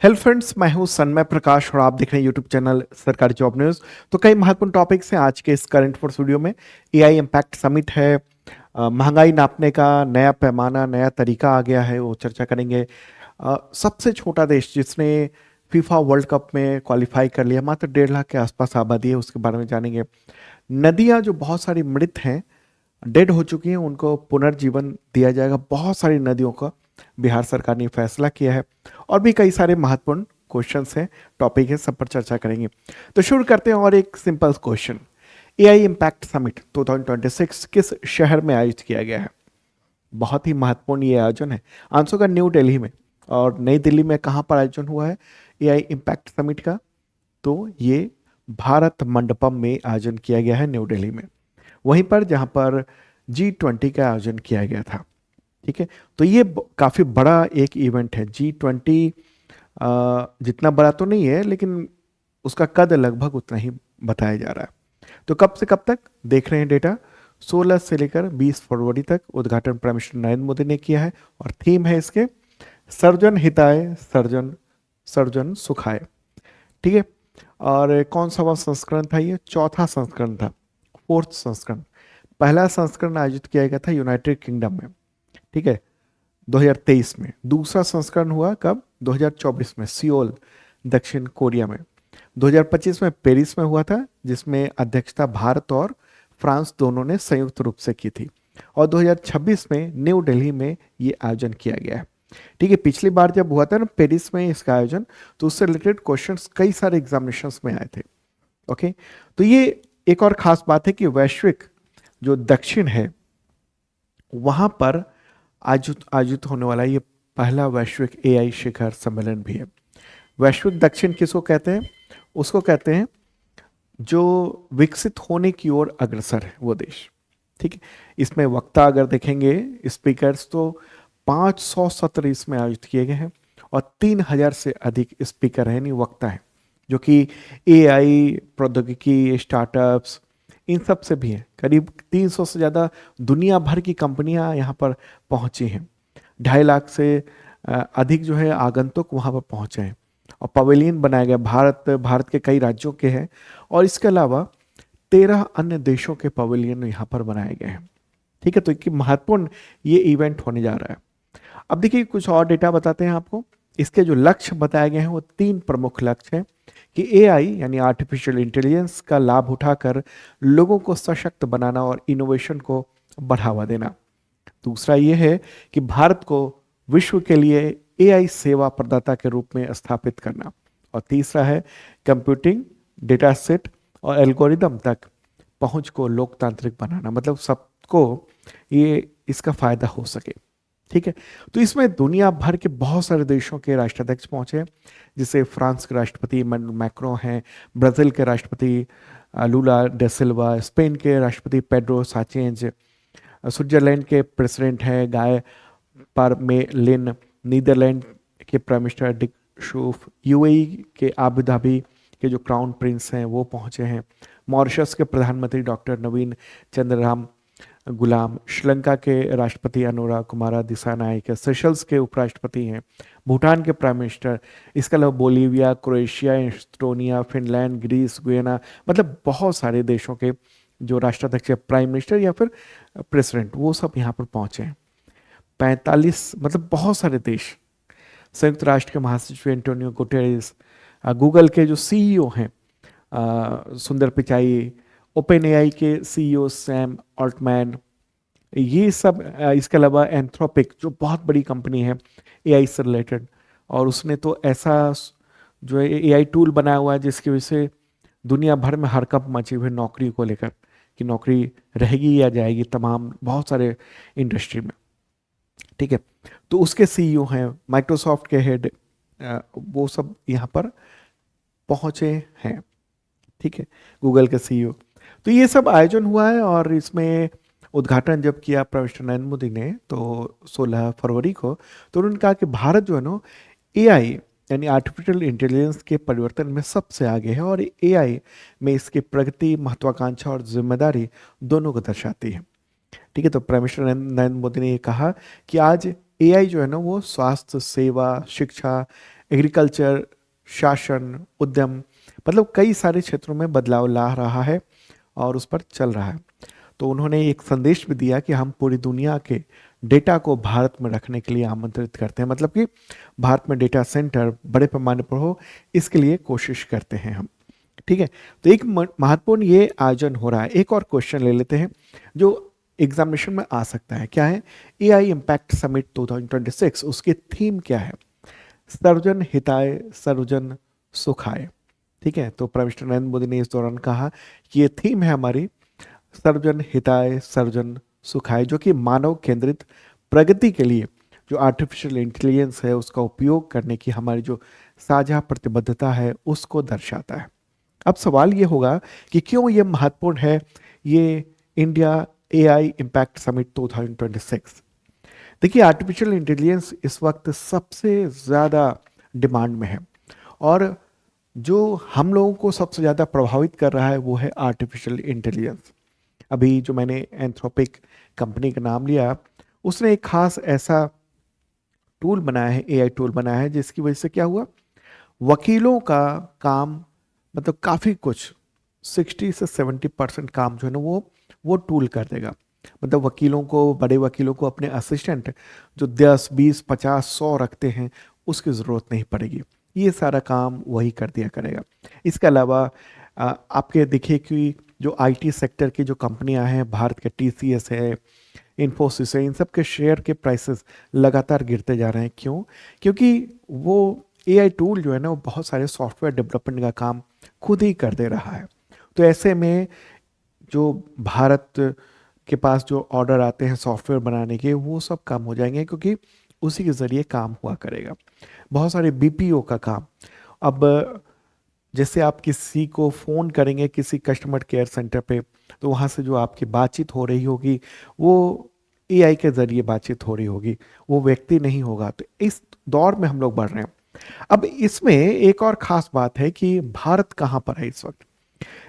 Hello friends, मैं हूं सन्मय प्रकाश और आप देख रहे हैं यूट्यूब चैनल सरकारी जॉब न्यूज़। तो कई महत्वपूर्ण टॉपिक्स हैं आज के इस करंट फोर्स वीडियो में। एआई इम्पैक्ट समिट है। महंगाई नापने का नया पैमाना, नया तरीका आ गया है, वो चर्चा करेंगे। सबसे छोटा देश जिसने फीफा वर्ल्ड कप में क्वालिफाई कर लिया, मात्र 1.5 लाख के आसपास आबादी है, उसके बारे में जानेंगे। नदियां जो बहुत सारी मृत हैं, डेड हो चुकी हैं, उनको पुनर्जीवन दिया जाएगा। बहुत सारी नदियों का बिहार सरकार ने फैसला किया है। और भी कई सारे महत्वपूर्ण क्वेश्चंस हैं, टॉपिक है, सब पर चर्चा करेंगे। तो शुरू करते हैं और एक simple question. AI impact summit 2026 किस शहर में आयोजित किया गया है? बहुत ही महत्वपूर्ण ये आयोजन है। आंसर का न्यू दिल्ली में। और नई दिल्ली में कहाँ पर आयोजन हुआ है एआई इम्पैक्ट समिट का? तो ये भारत मंडपम में आयोजन किया गया है, न्यू दिल्ली में। वहीं पर जहाँ पर G20 का आयोजन किया गया था। ठीक है। तो ये काफ़ी बड़ा एक इवेंट है। G20 जितना बड़ा तो नहीं है, लेकिन उसका कद लगभग उतना ही बताया जा रहा है। तो कब से कब तक देख रहे हैं डेटा? 16 से लेकर 20 फरवरी तक उद्घाटन प्राइम मिनिस्टर नरेंद्र मोदी ने किया है। और थीम है इसके सर्वजन हिताय, सर्वजन सर्वजन सुखाय। ठीक है। और कौन सा वह संस्करण था? ये चौथा संस्करण था, फोर्थ संस्करण। पहला संस्करण आयोजित किया गया था यूनाइटेड किंगडम में, ठीक है, 2023 में। दूसरा संस्करण हुआ कब? 2024 में, सियोल, दक्षिण कोरिया में। 2025 में पेरिस में हुआ था, जिसमें अध्यक्षता भारत और फ्रांस दोनों ने संयुक्त रूप से की थी। और 2026 में न्यू दिल्ली में ये आयोजन किया गया है। ठीक है। पिछली बार जब हुआ था ना पेरिस में इसका आयोजन, तो उससे रिलेटेड क्वेश्चंस कई सारे एग्जामिनेशंस में आए थे। ओके। तो ये एक और खास बात है कि वैश्विक जो दक्षिण है, वहां पर आयोजित आयोजित होने वाला ये पहला वैश्विक एआई शिखर सम्मेलन भी है। वैश्विक दक्षिण किसको कहते हैं? उसको कहते हैं जो विकसित होने की ओर अग्रसर है वो देश। ठीक है। इसमें वक्ता अगर देखेंगे, स्पीकर्स, तो 500 सत्र इसमें आयोजित किए गए हैं। और 3000 से अधिक स्पीकर हैं, यानी वक्ता हैं, जो कि एआई, प्रौद्योगिकी, स्टार्टअप्स, इन सब से भी हैं। करीब 300 से ज़्यादा दुनिया भर की कंपनियां यहाँ पर पहुंची हैं। 2.5 लाख से अधिक जो है आगंतुक वहाँ पर पहुंचे हैं। और पवेलियन बनाया गया, भारत के कई राज्यों के हैं। और इसके अलावा 13 अन्य देशों के पवेलियन यहाँ पर बनाए गए हैं। ठीक है। तो एक महत्वपूर्ण ये इवेंट होने जा रहा है। अब देखिए कुछ और डेटा बताते हैं आपको। इसके जो लक्ष्य बताए गए हैं वो 3 प्रमुख लक्ष्य हैं कि एआई यानी आर्टिफिशियल इंटेलिजेंस का लाभ उठाकर लोगों को सशक्त बनाना और इनोवेशन को बढ़ावा देना। दूसरा ये है कि भारत को विश्व के लिए एआई सेवा प्रदाता के रूप में स्थापित करना। और तीसरा है कंप्यूटिंग, डेटा सेट और एल्गोरिदम तक पहुंच को लोकतांत्रिक बनाना, मतलब सबको ये इसका फायदा हो सके। ठीक है। तो इसमें दुनिया भर के बहुत सारे देशों के राष्ट्राध्यक्ष पहुंचे हैं, जैसे फ्रांस के राष्ट्रपति इमैनुअल मैक्रों हैं, ब्राजील के राष्ट्रपति लूला डे सिल्वा, स्पेन के राष्ट्रपति पेड्रो साचेंज, स्विट्जरलैंड के प्रेसिडेंट हैं गाय पारमेलिन, नीदरलैंड के prime minister Dick Schoof, UAE के आबू धाबी के जो क्राउन प्रिंस हैं वो पहुंचे हैं, मॉरिशस के प्रधानमंत्री डॉक्टर नवीन चंद्रराम गुलाम, श्रीलंका के राष्ट्रपति अनुराग कुमारा दिसानायक, सेशल्स के उपराष्ट्रपति हैं, भूटान के प्राइम मिनिस्टर, इसके अलावा Bolivia, Croatia, Estonia, Finland, Greece, Guyana, मतलब बहुत सारे देशों के जो राष्ट्राध्यक्ष, प्राइम मिनिस्टर या फिर प्रेसिडेंट, वो सब यहाँ पर पहुंचे हैं। 45, मतलब बहुत सारे देश। संयुक्त राष्ट्र के महासचिव एंटोनियो गुटेरेस, गूगल के जो सीईओ हैं सुंदर पिचाई, ओपन एआई के सीईओ सैम ऑल्टमैन, ये सब, इसके अलावा एंथ्रोपिक जो बहुत बड़ी कंपनी है एआई से रिलेटेड, और उसने तो ऐसा जो है एआई टूल बनाया हुआ है जिसकी वजह से दुनिया भर में हड़कंप मची हुई है नौकरी को लेकर, कि नौकरी रहेगी या जाएगी, तमाम बहुत सारे इंडस्ट्री में। ठीक है। तो उसके सीईओ हैं, माइक्रोसॉफ्ट के हेड, वो सब यहाँ पर पहुंचे हैं। ठीक है। गूगल के सीईओ। तो ये सब आयोजन हुआ है। और इसमें उद्घाटन जब किया प्राइम मिनिस्टर नरेंद्र मोदी ने, तो 16 फरवरी को, तो उन्होंने कहा कि भारत जो है ना एआई यानी आर्टिफिशियल इंटेलिजेंस के परिवर्तन में सबसे आगे है। और एआई में इसकी प्रगति, महत्वाकांक्षा और जिम्मेदारी दोनों को दर्शाती है। ठीक है। तो प्राइम मिनिस्टर नरेंद्र मोदी ने ये कहा कि आज एआई जो है ना वो स्वास्थ्य सेवा, शिक्षा, एग्रीकल्चर, शासन, उद्यम, मतलब कई सारे क्षेत्रों में बदलाव ला रहा है और उस पर चल रहा है। तो उन्होंने एक संदेश भी दिया कि हम पूरी दुनिया के डेटा को भारत में रखने के लिए आमंत्रित करते हैं, मतलब कि भारत में डेटा सेंटर बड़े पैमाने पर हो, इसके लिए कोशिश करते हैं हम। ठीक है, तो एक महत्वपूर्ण ये आयोजन हो रहा है। एक और क्वेश्चन ले लेते हैं जो एग्जामिनेशन में आ सकता है, क्या है? एआई इम्पैक्ट समिट 2026, उसकी थीम क्या है? सर्वजन हिताय सर्वजन सुखाय। ठीक है, तो प्राइम मिनिस्टर नरेंद्र मोदी ने इस दौरान कहा कि ये थीम है हमारी, सर्वजन हिताय सर्वजन सुखाय, जो कि मानव केंद्रित प्रगति के लिए जो आर्टिफिशियल इंटेलिजेंस है उसका उपयोग करने की हमारी जो साझा प्रतिबद्धता है उसको दर्शाता है। अब सवाल ये होगा कि क्यों ये महत्वपूर्ण है, ये इंडिया एआई इम्पैक्ट समिट 2026। देखिए, आर्टिफिशियल इंटेलिजेंस इस वक्त सबसे ज़्यादा डिमांड में है और जो हम लोगों को सबसे ज़्यादा प्रभावित कर रहा है वो है आर्टिफिशियल इंटेलिजेंस। अभी जो मैंने एंथ्रोपिक कंपनी का नाम लिया, उसने एक खास ऐसा टूल बनाया है, एआई टूल बनाया है, जिसकी वजह से क्या हुआ, वकीलों का काम, मतलब काफ़ी कुछ 60 से 70% काम जो है ना वो टूल कर देगा। मतलब वकीलों को, बड़े वकीलों को अपने असिस्टेंट जो 10, 20, 50, 100 रखते हैं उसकी ज़रूरत नहीं पड़ेगी, ये सारा काम वही कर दिया करेगा। इसके अलावा आपके देखिए कि जो आईटी सेक्टर की जो कंपनियां हैं, भारत के टीसीएस है, इन्फोसिस है, इन सब के शेयर के प्राइसेस लगातार गिरते जा रहे हैं। क्यों? क्योंकि वो एआई टूल जो है ना वो बहुत सारे सॉफ्टवेयर डेवलपमेंट का काम खुद ही कर दे रहा है। तो ऐसे में जो भारत के पास जो ऑर्डर आते हैं सॉफ्टवेयर बनाने के, वो सब काम हो जाएंगे क्योंकि उसी के ज़रिए काम हुआ करेगा। बहुत सारे बीपीओ का काम, अब जैसे आप किसी को फ़ोन करेंगे किसी कस्टमर केयर सेंटर पे, तो वहाँ से जो आपकी बातचीत हो रही होगी वो एआई के ज़रिए बातचीत हो रही होगी, वो व्यक्ति नहीं होगा। तो इस दौर में हम लोग बढ़ रहे हैं। अब इसमें एक और ख़ास बात है कि भारत कहाँ पर है इस वक्त।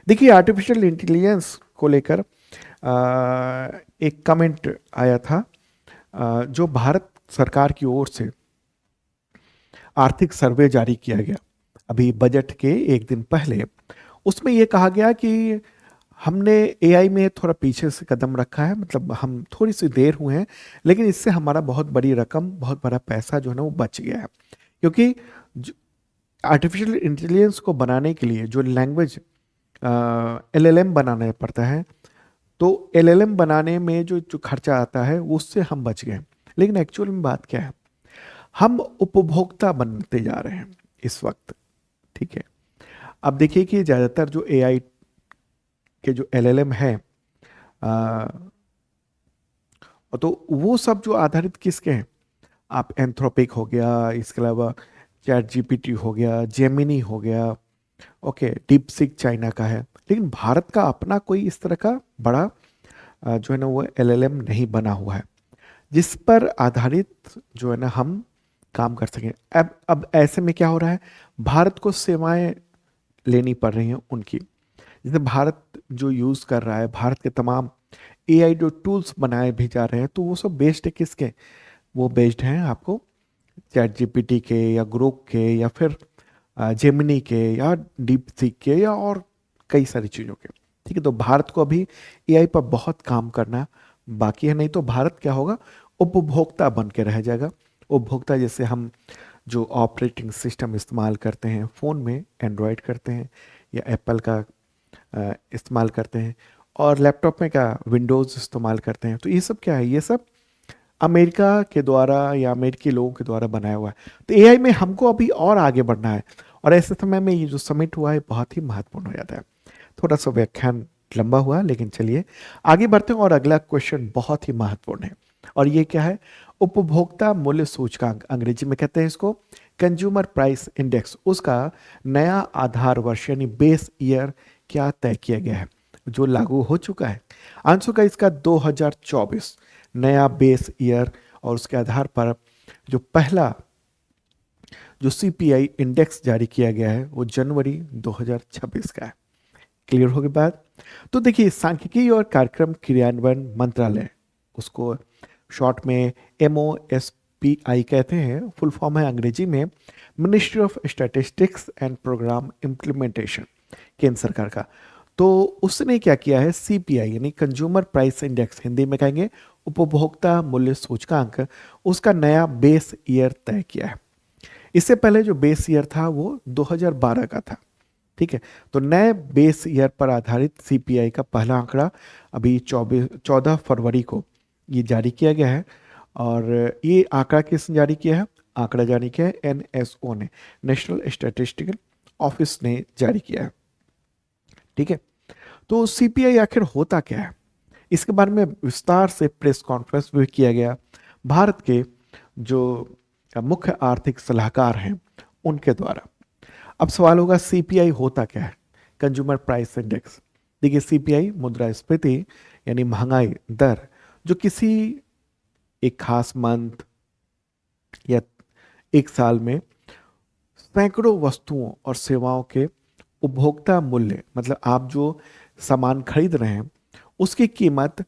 देखिए, आर्टिफिशियल इंटेलिजेंस को लेकर एक कमेंट आया था, जो भारत सरकार की ओर से आर्थिक सर्वे जारी किया गया अभी बजट के एक दिन पहले। उसमें यह कहा गया कि हमने एआई में थोड़ा पीछे से कदम रखा है, मतलब हम थोड़ी सी देर हुए हैं, लेकिन इससे हमारा बहुत बड़ी रकम, बहुत बड़ा पैसा जो है ना वो बच गया है। क्योंकि आर्टिफिशियल इंटेलिजेंस को बनाने के लिए जो लैंग्वेज एलएलएम बनाना पड़ता है, तो एलएलएम बनाने में जो जो खर्चा आता है उससे हम बच गए। लेकिन एक्चुअल में बात क्या है, हम उपभोक्ता बनते जा रहे हैं इस वक्त। ठीक है, अब देखिए कि ज़्यादातर जो एआई के जो एलएलएम है, तो वो सब जो आधारित किसके हैं, आप एंथ्रोपिक हो गया, इसके अलावा चैट जीपीटी हो गया, जेमिनी हो गया, ओके, डीप सीक चाइना का है, लेकिन भारत का अपना कोई इस तरह का बड़ा जो है ना वो एलएलएम नहीं बना हुआ है जिस पर आधारित जो है ना हम काम कर सकें। अब ऐसे में क्या हो रहा है, भारत को सेवाएं लेनी पड़ रही हैं उनकी। जैसे भारत जो यूज़ कर रहा है, भारत के तमाम एआई जो टूल्स बनाए भी जा रहे हैं, तो वो सब बेस्ड है किसके, वो बेस्ड हैं आपको चैट जीपीटी के या ग्रोक के या फिर जेमिनी के या डीप सीक के या और कई सारी चीज़ों के। ठीक है, तो भारत को अभी एआई पर बहुत काम करना बाकी है, नहीं तो भारत क्या होगा, उपभोक्ता बन के रह जाएगा। उपभोक्ता जैसे हम जो ऑपरेटिंग सिस्टम इस्तेमाल करते हैं फ़ोन में, एंड्रॉयड करते हैं या एप्पल का इस्तेमाल करते हैं, और लैपटॉप में क्या विंडोज़ इस्तेमाल करते हैं, तो ये सब क्या है, ये सब अमेरिका के द्वारा या अमेरिकी लोगों के द्वारा बनाया हुआ है। तो एआई में हमको अभी और आगे बढ़ना है, और ऐसे समय में ये जो समिट हुआ है बहुत ही महत्वपूर्ण हो जाता है। थोड़ा सा व्याख्यान लंबा हुआ, लेकिन चलिए आगे बढ़ते हैं, और अगला क्वेश्चन बहुत ही महत्वपूर्ण है, और ये क्या है, उपभोक्ता मूल्य सूचकांक, अंग्रेजी में कहते हैं इसको कंज्यूमर प्राइस इंडेक्स, उसका नया आधार वर्ष यानी बेस ईयर क्या तय किया गया है, जो लागू हो चुका है। आंसर का इसका 2024 नया बेस ईयर, और उसके आधार पर जो पहला जो सीपीआई इंडेक्स जारी किया गया है वो जनवरी 2026 का है। क्लियर हो गई बात? तो देखिए, सांख्यिकी और कार्यक्रम क्रियान्वयन मंत्रालय, उसको शॉर्ट में CPI कहते हैं, फुल फॉर्म है अंग्रेजी में ministry of statistics and programme implementation, केंद्र सरकार का। तो उसने क्या किया है, CPI यानी कंज्यूमर प्राइस इंडेक्स, हिंदी में कहेंगे उपभोक्ता मूल्य सूचकांक, उसका नया बेस ईयर तय किया है। इससे पहले जो बेस ईयर था वो 2012 का था। ठीक है, तो नए बेस ईयर पर आधारित CPI का पहला आंकड़ा अभी 14 फरवरी को ये जारी किया गया है। और ये आंकड़ा किसने जारी किया है? आंकड़ा जारी किया है NSO ने, नेशनल स्टैटिस्टिकल ऑफिस ने जारी किया है। ठीक है, तो CPI आखिर होता क्या है, इसके बारे में विस्तार से प्रेस कॉन्फ्रेंस भी किया गया। भारत के जो मुख्य आर्थिक सलाहकार हैं उनके द्वारा। अब सवाल होगा CPI होता क्या है, कंज्यूमर प्राइस इंडेक्स। देखिए, CPI मुद्रास्फीति यानी महंगाई दर, जो किसी एक खास मंथ या एक साल में सैकड़ों वस्तुओं और सेवाओं के उपभोक्ता मूल्य, मतलब आप जो सामान खरीद रहे हैं उसकी कीमत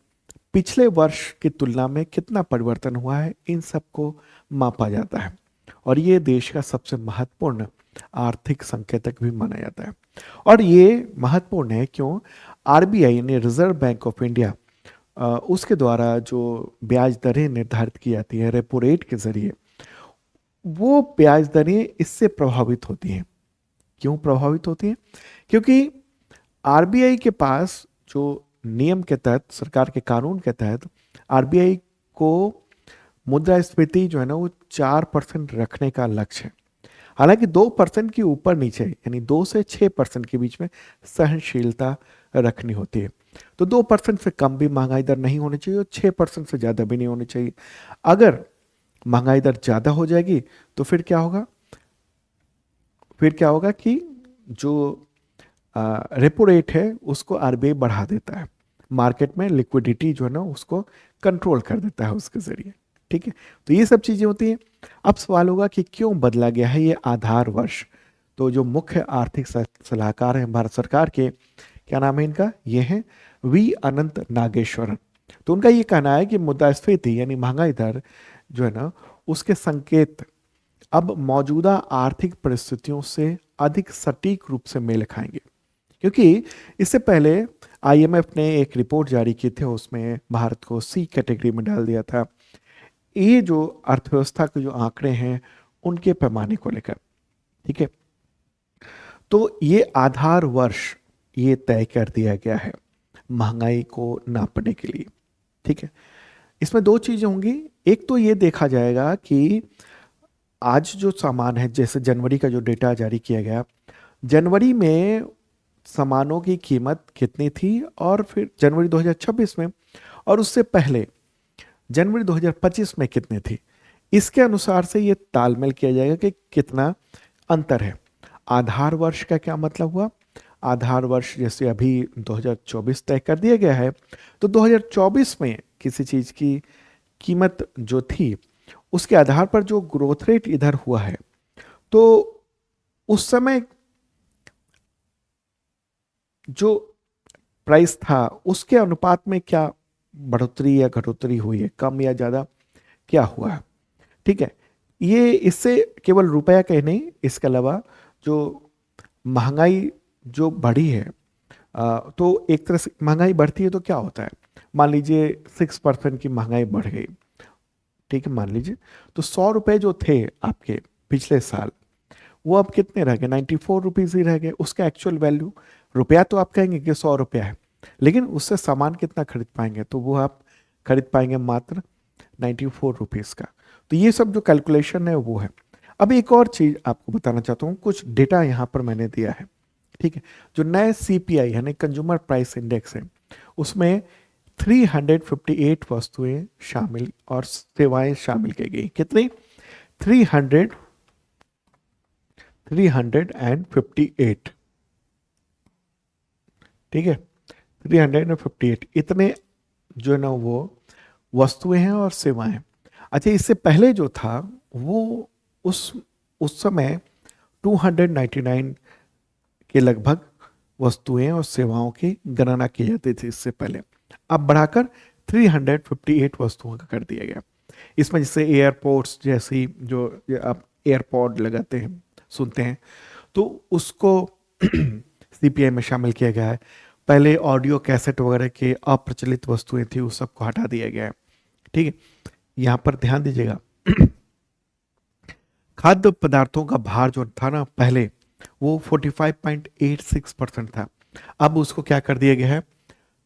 पिछले वर्ष की तुलना में कितना परिवर्तन हुआ है, इन सबको मापा जाता है। और ये देश का सबसे महत्वपूर्ण आर्थिक संकेतक भी माना जाता है। और ये महत्वपूर्ण है क्यों? RBI यानी रिजर्व बैंक ऑफ इंडिया, उसके द्वारा जो ब्याज दरें निर्धारित की जाती है रेपो रेट के जरिए, वो ब्याज दरें इससे प्रभावित होती हैं। क्यों प्रभावित होती हैं? क्योंकि RBI के पास जो नियम के तहत, सरकार के कानून के तहत RBI को मुद्रास्फीति जो है ना वो 4% रखने का लक्ष्य है। हालांकि 2% के ऊपर नीचे यानी 2 से 6% के बीच में सहनशीलता रखनी होती है। तो 2% से कम भी महंगाई दर नहीं होनी चाहिए और 6% से ज़्यादा भी नहीं होनी चाहिए। अगर महंगाई दर ज़्यादा हो जाएगी तो फिर क्या होगा? फिर क्या होगा कि जो रेपो रेट है उसको RBI बढ़ा देता है, मार्केट में लिक्विडिटी जो है ना उसको कंट्रोल कर देता है उसके जरिए। ठीक है, तो ये सब चीज़ें होती हैं। अब सवाल होगा कि क्यों बदला गया है ये आधार वर्ष। तो जो मुख्य आर्थिक सलाहकार हैं भारत सरकार के, क्या नाम है इनका? ये है V अनंत नागेश्वरन। तो उनका ये कहना है कि मुद्रास्फीति यानी महंगाई दर जो है ना उसके संकेत अब मौजूदा आर्थिक परिस्थितियों से अधिक सटीक रूप से मेल खाएंगे। क्योंकि इससे पहले IMF ने एक रिपोर्ट जारी की थी, उसमें भारत को C कैटेगरी में डाल दिया था, ये जो अर्थव्यवस्था के जो आंकड़े हैं उनके पैमाने को लेकर। ठीक है, तो ये आधार वर्ष ये तय कर दिया गया है महंगाई को नापने के लिए। ठीक है, इसमें दो चीजें होंगी। एक तो ये देखा जाएगा कि आज जो सामान है, जैसे जनवरी का जो डेटा जारी किया गया, जनवरी में सामानों की कीमत कितनी थी, और फिर जनवरी 2026 में, और उससे पहले जनवरी 2025 में कितनी थी, इसके अनुसार से ये तालमेल किया जाएगा कि कितना अंतर है। आधार वर्ष का क्या मतलब हुआ? आधार वर्ष जैसे अभी 2024 तय कर दिया गया है, तो 2024 में किसी चीज की कीमत जो थी उसके आधार पर जो ग्रोथ रेट इधर हुआ है, तो उस समय जो प्राइस था उसके अनुपात में क्या बढ़ोतरी या घटोतरी हुई है, कम या ज्यादा क्या हुआ है। ठीक है, ये इससे केवल रुपया का ही नहीं, इसके अलावा जो महंगाई जो बढ़ी है, तो एक तरह से महंगाई बढ़ती है तो क्या होता है, मान लीजिए 6% की महंगाई बढ़ गई। ठीक है, मान लीजिए तो 100 रुपए जो थे आपके पिछले साल, वो अब कितने रह गए? 94 रुपीज ही रह गए। उसका एक्चुअल वैल्यू, रुपया तो आप कहेंगे कि 100 रुपया है, लेकिन उससे सामान कितना खरीद पाएंगे? तो वो आप खरीद पाएंगे मात्र 94 रुपीज का। तो ये सब जो कैलकुलेशन है वो है। अब एक और चीज आपको बताना चाहता हूँ, कुछ डेटा यहाँ पर मैंने दिया है। ठीक है, जो नए CPI यानी कंज्यूमर प्राइस इंडेक्स है उसमें 358 वस्तुएं शामिल और सेवाएं शामिल की गई। कितनी? 358। ठीक है, 358 इतने जो है ना वो वस्तुएं हैं और सेवाएं। अच्छा, इससे पहले जो था वो उस समय 299 के लगभग वस्तुएं और सेवाओं की गणना की जाती थी इससे पहले। अब बढ़ाकर 358 वस्तुओं का कर दिया गया। इसमें जैसे एयरपोर्ट्स जैसी जो आप एयरपॉड लगाते हैं, सुनते हैं, तो उसको सीपीआई में शामिल किया गया है। पहले ऑडियो कैसेट वगैरह के अप्रचलित वस्तुएं थी, उस सबको हटा दिया गया है। ठीक है, यहाँ पर ध्यान दीजिएगा। खाद्य पदार्थों का भार जो था ना पहले, वो 45.86% था। अब उसको क्या कर दिया गया है,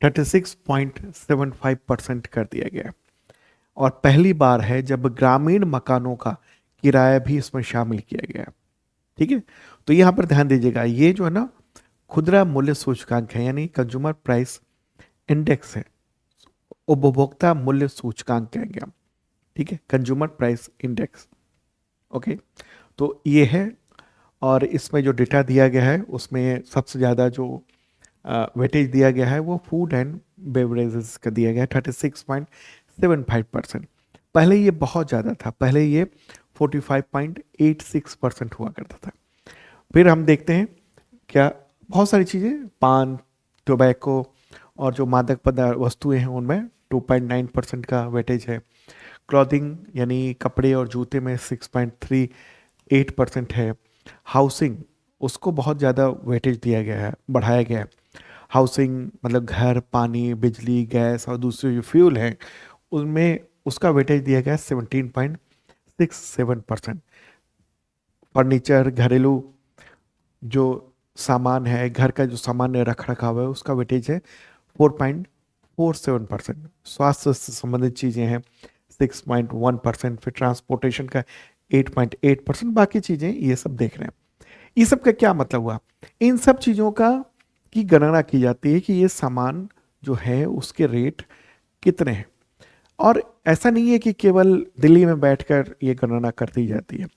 36.75% कर दिया गया है। और पहली बार है जब ग्रामीण मकानों का किराया भी इसमें शामिल किया गया है। ठीक है, तो यहां पर ध्यान दीजिएगा, ये जो है ना खुदरा मूल्य सूचकांक है, यानी कंज्यूमर प्राइस इंडेक्स है, उपभोक्ता मूल्य सूचकांक कहेंगे हम। ठीक है, कंज्यूमर प्राइस इंडेक्स। ओके, तो ये है। और इसमें जो डेटा दिया गया है उसमें सबसे ज़्यादा जो वेटेज दिया गया है वो फूड एंड बेवरेजेस का दिया गया है, 36.75%। पहले ये बहुत ज़्यादा था, पहले ये 45.86% हुआ करता था। फिर हम देखते हैं क्या, बहुत सारी चीज़ें, पान, टोबैको और जो मादक पदार्थ वस्तुएं हैं उनमें 2.9% का वेटेज है। क्लॉथिंग यानी कपड़े और जूते में 6.38% है। हाउसिंग, उसको बहुत ज़्यादा वेटेज दिया गया है, बढ़ाया गया है। हाउसिंग मतलब घर, पानी, बिजली, गैस और दूसरे जो फ्यूल हैं उनमें उसका वेटेज दिया गया है 17.67%। फर्नीचर, घरेलू जो सामान है, घर का जो सामान्य रख रखाव है, उसका वेटेज है 4.47%। स्वास्थ्य से संबंधित चीज़ें हैं 6.1%। फिर ट्रांसपोर्टेशन का 8.8%। बाकी चीज़ें ये सब देख रहे हैं। ये सब का क्या मतलब हुआ, इन सब चीज़ों का की गणना की जाती है कि ये सामान जो है उसके रेट कितने हैं। और ऐसा नहीं है कि केवल दिल्ली में बैठकर ये गणना कर दी जाती है,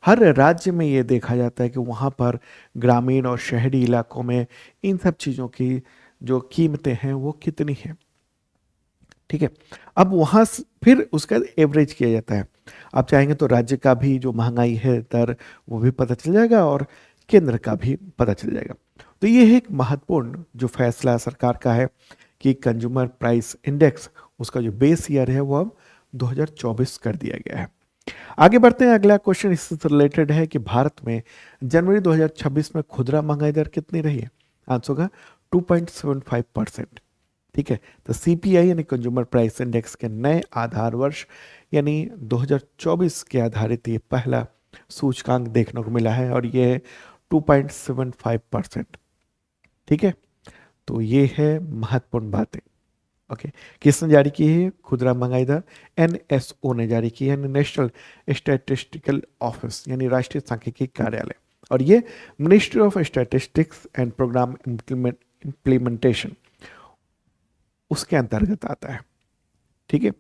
हर राज्य में ये देखा जाता है कि वहाँ पर ग्रामीण और शहरी इलाकों में इन सब चीज़ों की जो कीमतें हैं वो कितनी हैं। ठीक है, अब वहाँ फिर उसका एवरेज किया जाता है। आप चाहेंगे तो राज्य का भी जो महंगाई है दर वो भी पता चल जाएगा और केंद्र का भी पता चल जाएगा। तो ये है एक महत्वपूर्ण जो फैसला सरकार का है कि कंज्यूमर प्राइस इंडेक्स, उसका जो बेस ईयर है वो अब 2024 कर दिया गया है। आगे बढ़ते हैं, अगला क्वेश्चन इससे रिलेटेड है कि भारत में जनवरी 2026 में खुदरा महंगाई दर कितनी रही है। आंसर होगा 2.75%। ठीक है, तो सीपीआई यानी कंज्यूमर प्राइस इंडेक्स के नए आधार वर्ष यानी 2024 के आधारित ये पहला सूचकांक देखने को मिला है और ये 2.75%। ठीक है, तो ये है महत्वपूर्ण बातें। ओके, किसने जारी की है खुदरा महंगाई दर, एनएसओ ने जारी की है, नेशनल स्टैटिस्टिकल ऑफिस यानी राष्ट्रीय सांख्यिकी कार्यालय। और ये ministry of statistics and programme implementation उसके अंतर्गत आता है। ठीक है,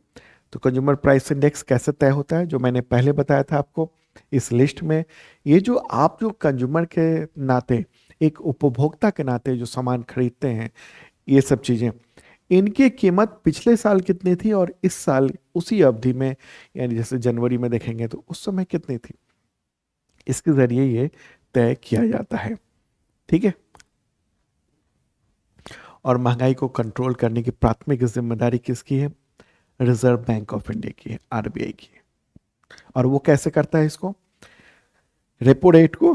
तो कंज्यूमर प्राइस इंडेक्स कैसे तय होता है, जो मैंने पहले बताया था आपको इस लिस्ट में। ये जो आप जो कंज्यूमर के नाते, एक उपभोक्ता के नाते जो सामान खरीदते हैं, ये सब चीज़ें, इनकी कीमत पिछले साल कितनी थी और इस साल उसी अवधि में, यानी जैसे जनवरी में देखेंगे तो उस समय कितनी थी, इसके जरिए ये तय किया जाता है। ठीक है, और महंगाई को कंट्रोल करने की प्राथमिक जिम्मेदारी किसकी है, रिजर्व बैंक ऑफ इंडिया की है, आरबीआई की है। और वो कैसे करता है इसको, रेपो रेट को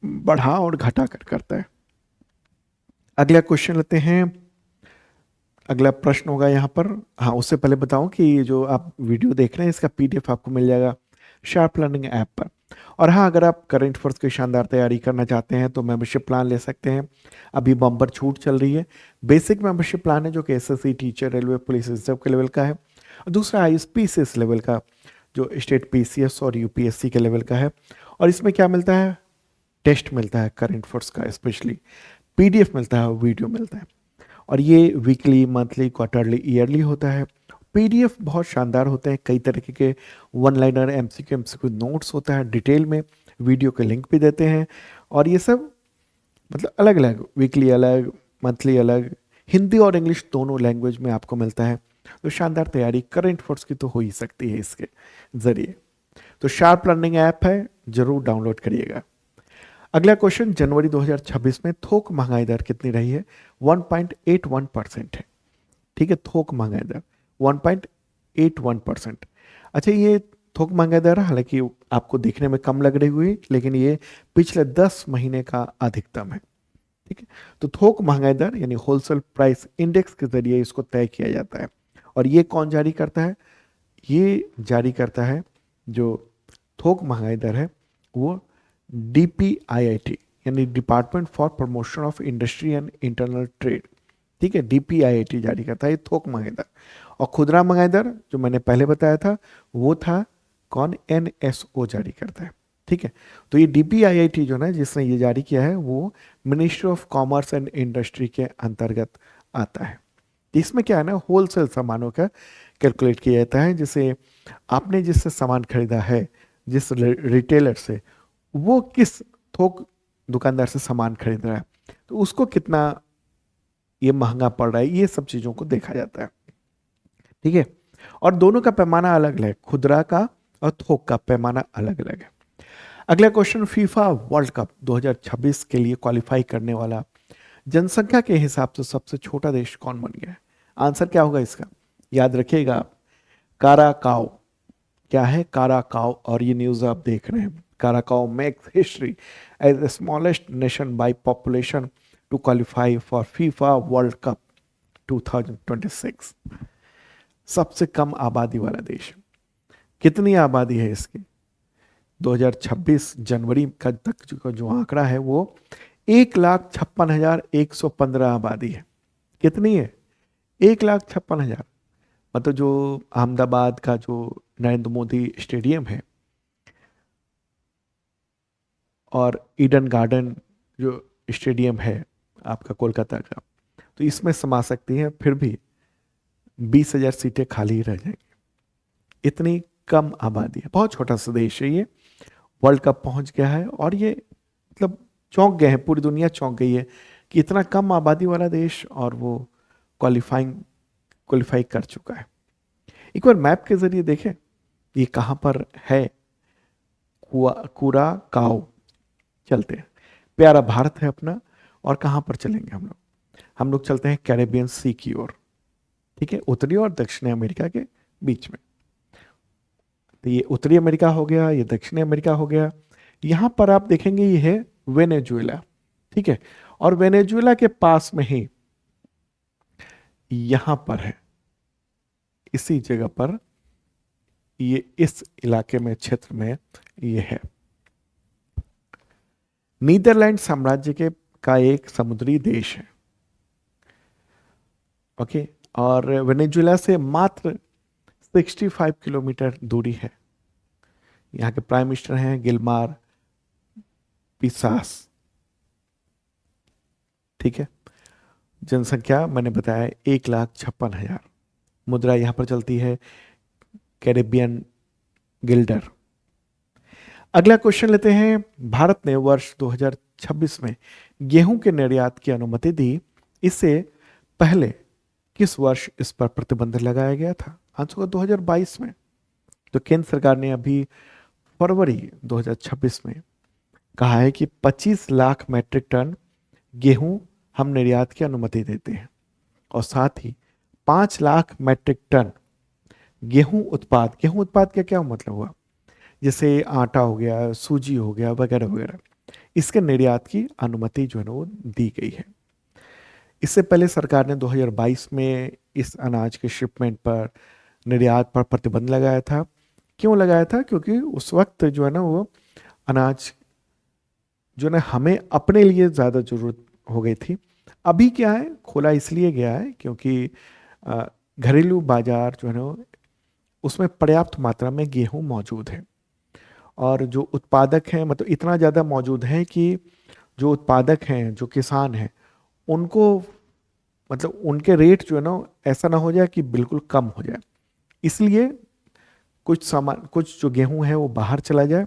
बढ़ा और घटा कर करता है। अगला क्वेश्चन लेते हैं, अगला प्रश्न होगा यहाँ पर। हाँ, उससे पहले बताऊं कि ये जो आप वीडियो देख रहे हैं इसका पीडीएफ आपको मिल जाएगा शार्प लर्निंग ऐप पर। और हाँ, अगर आप करंट अफेयर्स की शानदार तैयारी करना चाहते हैं तो मेंबरशिप प्लान ले सकते हैं, अभी बम्पर छूट चल रही है। बेसिक मेंबरशिप प्लान है जो कि एसएससी, टीचर, रेलवे, पुलिस, इस सब के लेवल का है। और दूसरा आईएसपीसीएस लेवल का जो स्टेट पीसीएस और यूपीएससी के लेवल का है। और इसमें क्या मिलता है, टेस्ट मिलता है करंट अफेयर्स का, स्पेशली पीडीएफ मिलता है, वीडियो मिलता है। और ये वीकली, मंथली, क्वार्टरली, ईयरली होता है। पीडीएफ बहुत शानदार होते हैं, कई तरीके के वन लाइनर, एमसीक्यू नोट्स होता है डिटेल में, वीडियो के लिंक भी देते हैं। और ये सब मतलब अलग अलग, वीकली अलग, मंथली अलग, हिंदी और इंग्लिश दोनों लैंग्वेज में आपको मिलता है। तो शानदार तैयारी करंट अफेयर्स की तो हो ही सकती है इसके ज़रिए। तो शार्प लर्निंग ऐप है, जरूर डाउनलोड करिएगा। अगला क्वेश्चन, जनवरी 2026 में थोक महंगाई दर कितनी रही है, 1.81% है। ठीक है, थोक महंगाई दर 1.81%। अच्छा, ये थोक महंगाई दर हालांकि आपको देखने में कम लग रही हुई, लेकिन ये पिछले 10 महीने का अधिकतम है। ठीक है, तो थोक महंगाई दर यानी होलसेल प्राइस इंडेक्स के जरिए इसको तय किया जाता है। और ये कौन जारी करता है? ये जारी करता है जो थोक महंगाई दर है वो डीपीआईआईटी यानी department for promotion of industry and internal trade. ठीक है, डीपीआईआईटी जारी करता है ये थोक महंगाई दर। और खुदरा महंगाई दर जो मैंने पहले बताया था वो था कौन? एनएसओ जारी करता है। ठीक है, तो ये डीपीआईआईटी जो ना जिसने ये जारी किया है वो ministry of commerce and industry के अंतर्गत आता है। इसमें क्या है ना, होलसेल सामानों का कैलकुलेट किया जाता है। जैसे आपने जिससे सामान खरीदा है, जिस रिटेलर से, वो किस थोक दुकानदार से सामान खरीद रहा है, तो उसको कितना ये महंगा पड़ रहा है, ये सब चीज़ों को देखा जाता है। ठीक है, और दोनों का पैमाना अलग अलग है, खुदरा का और थोक का पैमाना अलग अलग है। अगला क्वेश्चन, फीफा वर्ल्ड कप 2026 के लिए क्वालिफाई करने वाला जनसंख्या के हिसाब से सबसे छोटा देश कौन बन गया है? आंसर क्या होगा इसका? याद रखिएगा आप, काराकाओ। क्या है? काराकाओ। और ये न्यूज़ आप देख रहे हैं, Curacao makes history as the smallest nation by population to qualify for FIFA World Cup 2026। सबसे कम आबादी वाला देश। कितनी आबादी है इसकी? 2026 जनवरी का तक जो आंकड़ा है वो 1,56,115 आबादी है। कितनी है? 1,56,000। मतलब जो अहमदाबाद का जो नरेंद्र मोदी स्टेडियम है और ईडन गार्डन जो स्टेडियम है आपका कोलकाता का, तो इसमें समा सकती हैं, फिर भी 20,000 सीटें खाली ही रह जाएंगी। इतनी कम आबादी है, बहुत छोटा सा देश है ये, वर्ल्ड कप पहुंच गया है। और ये मतलब चौंक गए हैं, पूरी दुनिया चौंक गई है कि इतना कम आबादी वाला देश और वो क्वालिफाई कर चुका है। एक बार मैप के जरिए देखें ये कहाँ पर है। कूरा काओ। चलते हैं, प्यारा भारत है अपना। और कहाँ पर चलेंगे हम लोग? हम लोग चलते हैं कैरेबियन सी की ओर। ठीक है, उत्तरी और दक्षिणी अमेरिका के बीच में। तो ये उत्तरी अमेरिका हो गया, ये दक्षिणी अमेरिका हो गया। यहां पर आप देखेंगे ये है वेनेजुएला। ठीक है, और वेनेजुएला के पास में ही यहां पर है, इसी जगह पर, ये इस इलाके में, क्षेत्र में ये है नीदरलैंड साम्राज्य के का एक समुद्री देश है। ओके, और वेनेजुएला से मात्र 65 किलोमीटर दूरी है। यहाँ के प्राइम मिनिस्टर हैं गिलमार पिसास। ठीक है, जनसंख्या मैंने बताया 1,56,000। मुद्रा यहाँ पर चलती है कैरेबियन गिल्डर। अगला क्वेश्चन लेते हैं, भारत ने वर्ष 2026 में गेहूं के निर्यात की अनुमति दी, इससे पहले किस वर्ष इस पर प्रतिबंध लगाया गया था? आंसर होगा 2022 में। तो केंद्र सरकार ने अभी फरवरी 2026 में कहा है कि 25 लाख मैट्रिक टन गेहूं हम निर्यात की अनुमति देते हैं, और साथ ही 5 लाख मैट्रिक टन गेहूं उत्पाद का क्या मतलब हुआ? जैसे आटा हो गया, सूजी हो गया, वगैरह वगैरह, इसके निर्यात की अनुमति जो है ना वो दी गई है। इससे पहले सरकार ने 2022 में इस अनाज के शिपमेंट पर, निर्यात पर प्रतिबंध लगाया था। क्यों लगाया था? क्योंकि उस वक्त जो है ना वो अनाज जो ना हमें अपने लिए ज़्यादा ज़रूरत हो गई थी। अभी क्या है, खोला इसलिए गया है क्योंकि घरेलू बाजार जो है ना उसमें पर्याप्त मात्रा में गेहूं मौजूद है। और जो उत्पादक हैं, मतलब इतना ज़्यादा मौजूद है कि जो उत्पादक हैं, जो किसान हैं, उनको, मतलब उनके रेट जो है ना ऐसा ना हो जाए कि बिल्कुल कम हो जाए। इसलिए कुछ जो गेहूं है वो बाहर चला जाए,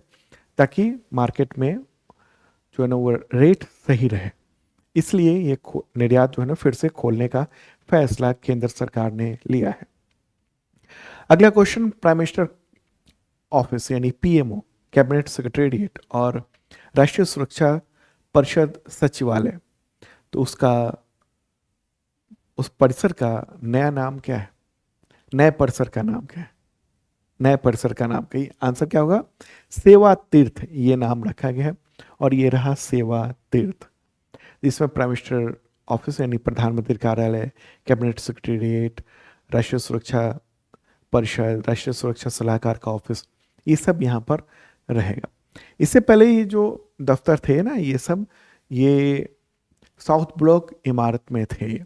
ताकि मार्केट में जो है ना वो रेट सही रहे। इसलिए ये निर्यात जो है ना फिर से खोलने का फैसला केंद्र सरकार ने लिया है। अगला क्वेश्चन, प्राइम मिनिस्टर ऑफिस यानी पीएमओ, कैबिनेट सेक्रेटेरिएट और राष्ट्रीय सुरक्षा परिषद सचिवालय, तो उस परिसर का नया नाम क्या है? नए परिसर का नाम क्या है? नए परिसर का नाम कही, आंसर क्या होगा? सेवा तीर्थ ये नाम रखा गया है, और ये रहा सेवा तीर्थ। इसमें प्राइम मिनिस्टर ऑफिस यानी प्रधानमंत्री कार्यालय, कैबिनेट सेक्रेटेरिएट, राष्ट्रीय सुरक्षा परिषद, राष्ट्रीय सुरक्षा सलाहकार का ऑफिस, ये सब यहाँ पर रहेगा। इससे पहले ये जो दफ्तर थे ना, ये सब ये साउथ ब्लॉक इमारत में थे ये,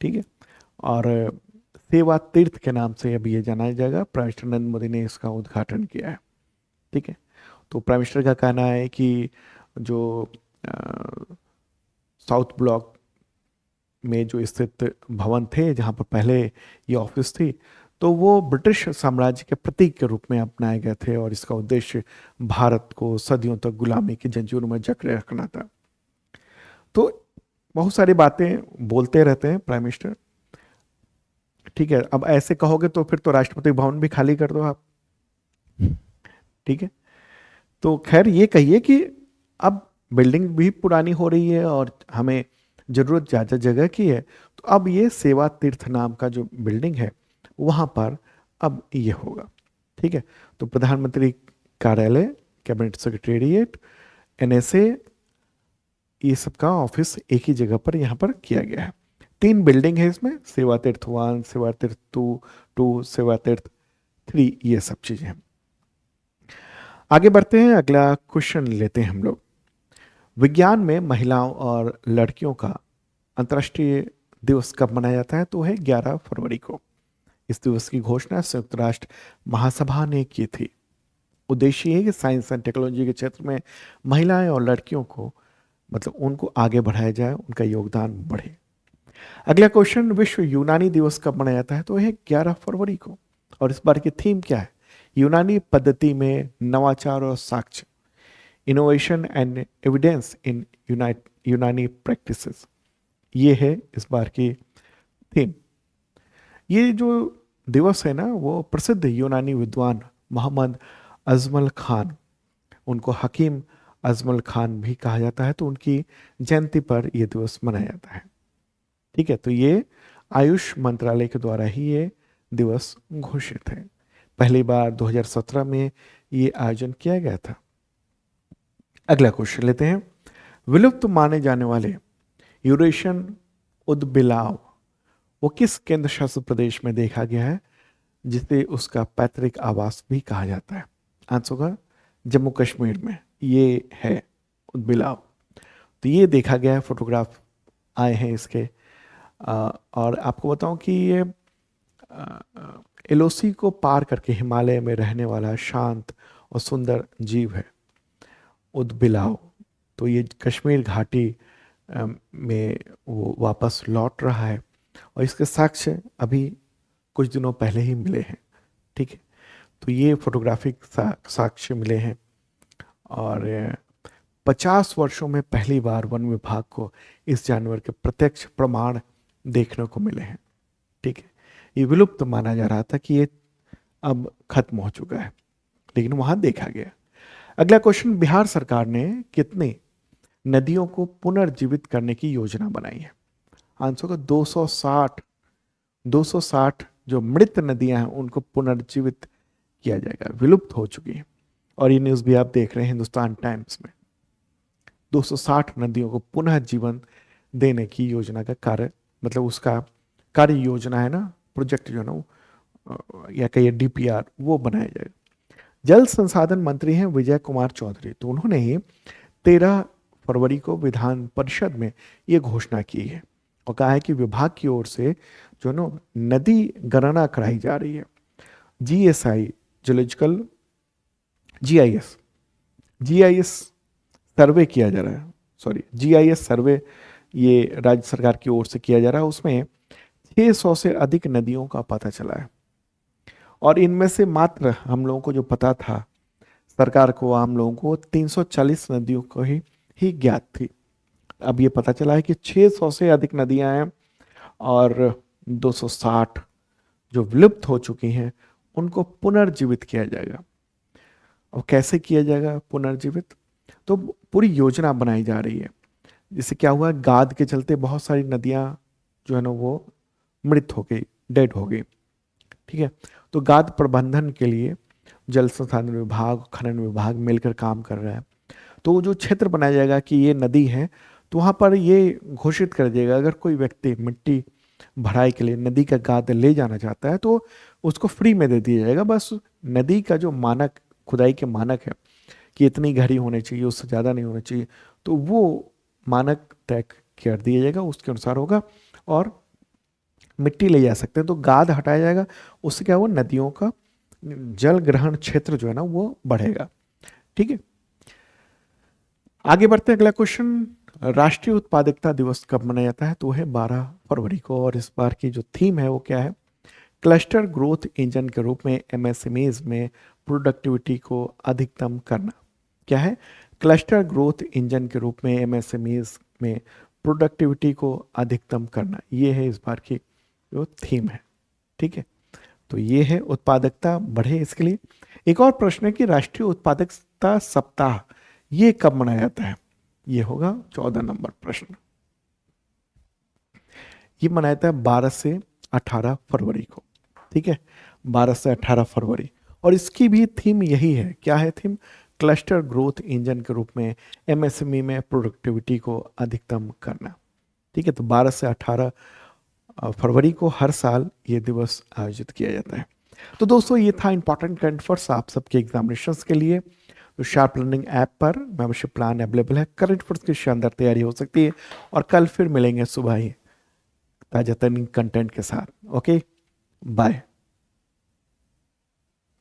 ठीक है। और सेवा तीर्थ के नाम से अभी ये जाना जाएगा। प्राइम मिनिस्टर नरेंद्र मोदी ने इसका उद्घाटन किया है, ठीक है। तो प्राइम मिनिस्टर का कहना है कि जो साउथ ब्लॉक में जो स्थित भवन थे जहाँ पर पहले ये ऑफिस थी, तो वो ब्रिटिश साम्राज्य के प्रतीक के रूप में अपनाए गए थे, और इसका उद्देश्य भारत को सदियों तक गुलामी की जंजीरों में जकड़े रखना था। तो बहुत सारी बातें बोलते रहते हैं प्राइम मिनिस्टर, ठीक है। अब ऐसे कहोगे तो फिर तो राष्ट्रपति भवन भी खाली कर दो आप, ठीक है। तो खैर ये कहिए कि अब बिल्डिंग भी पुरानी हो रही है और हमें जरूरत ज़्यादा जगह की है, तो अब ये सेवा तीर्थ नाम का जो बिल्डिंग है वहाँ पर अब ये होगा, ठीक है। तो प्रधानमंत्री कार्यालय, कैबिनेट सेक्रेटेरिएट, एनएसए, ये सब का ऑफिस एक ही जगह पर यहाँ पर किया गया है। 3 बिल्डिंग है इसमें, सेवा तीर्थ 1, सेवा तीर्थ 2, सेवा तीर्थ 3, ये सब चीजें हैं। आगे बढ़ते हैं, अगला क्वेश्चन लेते हैं हम लोग। विज्ञान में महिलाओं और लड़कियों का अंतर्राष्ट्रीय दिवस कब मनाया जाता है? तो है 11 फरवरी को। इस दिवस की घोषणा संयुक्त राष्ट्र महासभा ने की थी। उद्देश्य ये है कि साइंस एंड टेक्नोलॉजी के क्षेत्र में महिलाएं और लड़कियों को मतलब उनको आगे बढ़ाया जाए, उनका योगदान बढ़े। अगला क्वेश्चन, विश्व यूनानी दिवस कब मनाया जाता है? तो है 11 फरवरी को। और इस बार की थीम क्या है? यूनानी पद्धति में नवाचार और साक्ष्य, इनोवेशन एंड एविडेंस इन यूनानी प्रैक्टिसेस, ये है इस बार की थीम। ये जो दिवस है ना, वो प्रसिद्ध यूनानी विद्वान मोहम्मद अजमल खान, उनको हकीम अजमल खान भी कहा जाता है, तो उनकी जयंती पर यह दिवस मनाया जाता है, ठीक है। तो ये आयुष मंत्रालय के द्वारा ही ये दिवस घोषित है। पहली बार 2017 में ये आयोजन किया गया था। अगला क्वेश्चन लेते हैं, विलुप्त माने जाने वाले यूरेशियन उदबिलाव वो किस केंद्र शासित प्रदेश में देखा गया है, जिसे उसका पैतृक आवास भी कहा जाता है? आंसर होगा जम्मू कश्मीर में ये है उदबिलाव। तो ये देखा गया है, फोटोग्राफ आए हैं इसके। और आपको बताऊं कि ये एलओसी को पार करके हिमालय में रहने वाला शांत और सुंदर जीव है उदबिलाव। तो ये कश्मीर घाटी में वो वापस लौट रहा है, और इसके साक्ष्य अभी कुछ दिनों पहले ही मिले हैं, ठीक है। तो ये फोटोग्राफिक साक्ष्य मिले हैं, और 50 वर्षों में पहली बार वन विभाग को इस जानवर के प्रत्यक्ष प्रमाण देखने को मिले हैं, ठीक है। ये विलुप्त माना जा रहा था कि ये अब खत्म हो चुका है, लेकिन वहां देखा गया। अगला क्वेश्चन, बिहार सरकार ने कितनी नदियों को पुनर्जीवित करने की योजना बनाई है? आंसर का 260 जो मृत नदियां हैं उनको पुनर्जीवित किया जाएगा, विलुप्त हो चुकी हैं। और ये न्यूज़ भी आप देख रहे हैं हिंदुस्तान टाइम्स में। 260 नदियों को पुनः जीवन देने की योजना का कार्य, मतलब उसका कार्य योजना है ना, प्रोजेक्ट जो है ना, या कहिए डीपीआर, वो बनाया जाएगा। जल संसाधन मंत्री हैं विजय कुमार चौधरी, तो उन्होंने ही 13 फरवरी को विधान परिषद में ये घोषणा की है, और कहा है कि विभाग की ओर से जो ना नदी गणना कराई जा रही है। जीएसआई जियोलॉजिकल जीआईएस सर्वे किया जा रहा है, जीआईएस सर्वे ये राज्य सरकार की ओर से किया जा रहा है। उसमें 600 से अधिक नदियों का पता चला है, और इनमें से मात्र हम लोगों को जो पता था, सरकार को, आम लोगों को 340 नदियों को ही ज्ञात थी। अब ये पता चला है कि 600 से अधिक नदियां हैं, और 260 जो विलुप्त हो चुकी हैं उनको पुनर्जीवित किया जाएगा। और कैसे किया जाएगा पुनर्जीवित? तो पूरी योजना बनाई जा रही है। जिससे क्या हुआ, गाद के चलते बहुत सारी नदियां जो है ना वो मृत हो गई, डेड हो गई, ठीक है। तो गाद प्रबंधन के लिए जल संसाधन विभाग, खनन विभाग मिलकर काम कर रहा है। तो जो क्षेत्र बनाया जाएगा कि ये नदी है, तो वहाँ पर ये घोषित कर दिएगा अगर कोई व्यक्ति मिट्टी भराई के लिए नदी का गाद ले जाना चाहता है तो उसको फ्री में दे दिया जाएगा। बस नदी का जो मानक, खुदाई के मानक है कि इतनी गहरी होनी चाहिए, उससे ज़्यादा नहीं होनी चाहिए, तो वो मानक तय कर दिया जाएगा, उसके अनुसार होगा और मिट्टी ले जा सकते हैं। तो गाद हटाया जाएगा, उससे क्या हुआ, नदियों का जल ग्रहण क्षेत्र जो है ना वो बढ़ेगा। ठीक है, आगे बढ़ते हैं। अगला क्वेश्चन, राष्ट्रीय उत्पादकता दिवस कब मनाया जाता है? तो वो है 12 फरवरी को। और इस बार की जो थीम है वो क्या है? क्लस्टर ग्रोथ इंजन के रूप में एमएसएमईज में प्रोडक्टिविटी को अधिकतम करना। क्या है? क्लस्टर ग्रोथ इंजन के रूप में एमएसएमईज में प्रोडक्टिविटी को अधिकतम करना, ये है इस बार की जो थीम है। ठीक है, तो ये है उत्पादकता बढ़े इसके लिए। एक और प्रश्न है कि राष्ट्रीय उत्पादकता सप्ताह ये कब मनाया जाता है? ये होगा 14 नंबर प्रश्न। ये मनाया जाता है 12 से 18 फरवरी को। ठीक है, 12 से 18 फरवरी। और इसकी भी थीम यही है। क्या है थीम? क्लस्टर ग्रोथ इंजन के रूप में एमएसएमई में प्रोडक्टिविटी को अधिकतम करना। ठीक है, तो 12 से 18 फरवरी को हर साल ये दिवस आयोजित किया जाता है। तो दोस्तों ये था इंपॉर्टेंट करंट अफेयर्स आप सबके एग्जामिनेशंस के लिए। तो शार्प लर्निंग ऐप पर मेंबरशिप प्लान अवेलेबल है, करंट अफेयर्स की शानदार तैयारी हो सकती है। और कल फिर मिलेंगे सुबह ही ताजा तरीन कंटेंट के साथ। Okay, bye.